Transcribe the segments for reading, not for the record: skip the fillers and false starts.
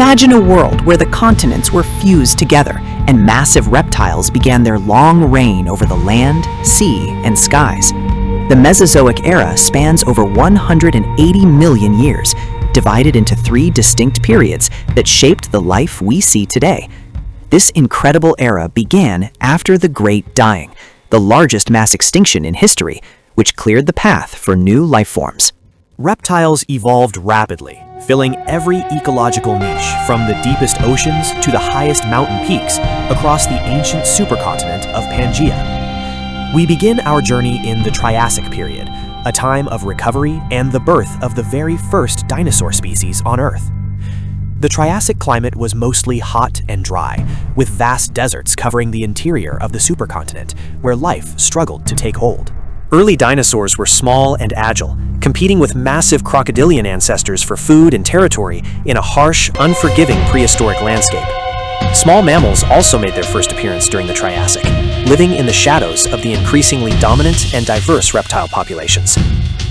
Imagine a world where the continents were fused together and massive reptiles began their long reign over the land, sea, and skies. The Mesozoic Era spans over 180 million years, divided into 3 distinct periods that shaped the life we see today. This incredible era began after the Great Dying, the largest mass extinction in history, which cleared the path for new life forms. Reptiles evolved rapidly, filling every ecological niche from the deepest oceans to the highest mountain peaks across the ancient supercontinent of Pangea. We begin our journey in the Triassic Period, a time of recovery and the birth of the very first dinosaur species on Earth. The Triassic climate was mostly hot and dry, with vast deserts covering the interior of the supercontinent, where life struggled to take hold. Early dinosaurs were small and agile, competing with massive crocodilian ancestors for food and territory in a harsh, unforgiving prehistoric landscape. Small mammals also made their first appearance during the Triassic, living in the shadows of the increasingly dominant and diverse reptile populations.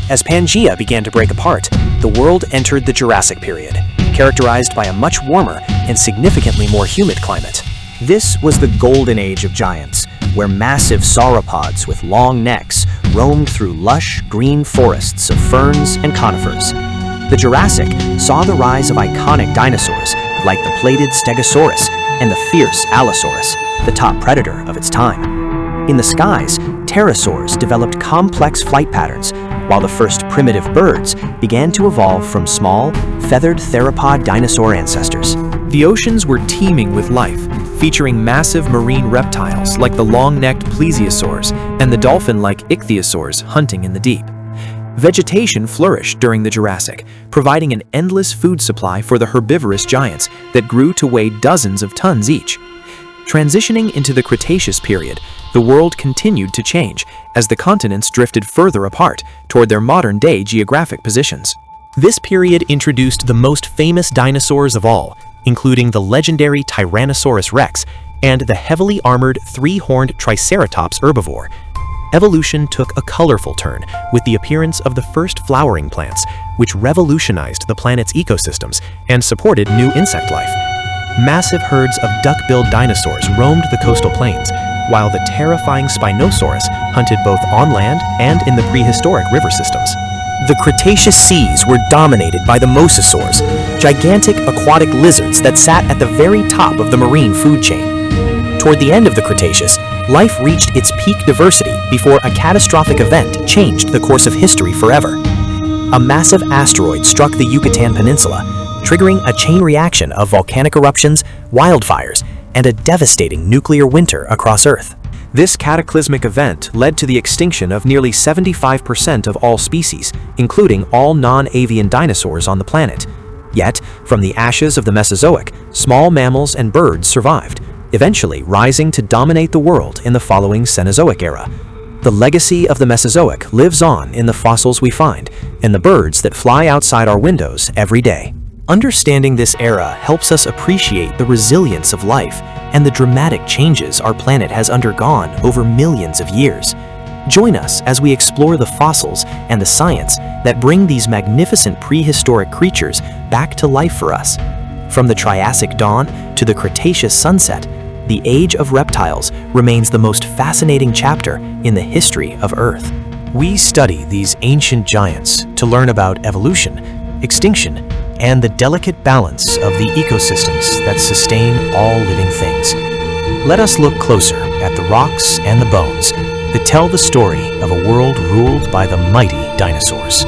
As Pangea began to break apart, the world entered the Jurassic Period, characterized by a much warmer and significantly more humid climate. This was the golden age of giants, where massive sauropods with long necks roamed through lush, green forests of ferns and conifers. The Jurassic saw the rise of iconic dinosaurs like the plated Stegosaurus and the fierce Allosaurus, the top predator of its time. In the skies, pterosaurs developed complex flight patterns, while the first primitive birds began to evolve from small, feathered theropod dinosaur ancestors. The oceans were teeming with life, featuring massive marine reptiles like the long-necked plesiosaurs and the dolphin-like ichthyosaurs hunting in the deep. Vegetation flourished during the Jurassic, providing an endless food supply for the herbivorous giants that grew to weigh dozens of tons each. Transitioning into the Cretaceous Period, the world continued to change as the continents drifted further apart toward their modern-day geographic positions. This period introduced the most famous dinosaurs of all, including the legendary Tyrannosaurus Rex and the heavily armored 3-horned Triceratops herbivore. Evolution took a colorful turn with the appearance of the first flowering plants, which revolutionized the planet's ecosystems and supported new insect life. Massive herds of duck-billed dinosaurs roamed the coastal plains, while the terrifying Spinosaurus hunted both on land and in the prehistoric river systems. The Cretaceous seas were dominated by the mosasaurs, gigantic aquatic lizards that sat at the very top of the marine food chain. Toward the end of the Cretaceous, life reached its peak diversity before a catastrophic event changed the course of history forever. A massive asteroid struck the Yucatan Peninsula, triggering a chain reaction of volcanic eruptions, wildfires, and a devastating nuclear winter across Earth. This cataclysmic event led to the extinction of nearly 75% of all species, including all non-avian dinosaurs on the planet. Yet, from the ashes of the Mesozoic, small mammals and birds survived, eventually rising to dominate the world in the following Cenozoic era. The legacy of the Mesozoic lives on in the fossils we find and the birds that fly outside our windows every day. Understanding this era helps us appreciate the resilience of life and the dramatic changes our planet has undergone over millions of years. Join us as we explore the fossils and the science that bring these magnificent prehistoric creatures back to life for us. From the Triassic dawn to the Cretaceous sunset, the age of reptiles remains the most fascinating chapter in the history of Earth. We study these ancient giants to learn about evolution, extinction, and the delicate balance of the ecosystems that sustain all living things. Let us look closer at the rocks and the bones that tell the story of a world ruled by the mighty dinosaurs.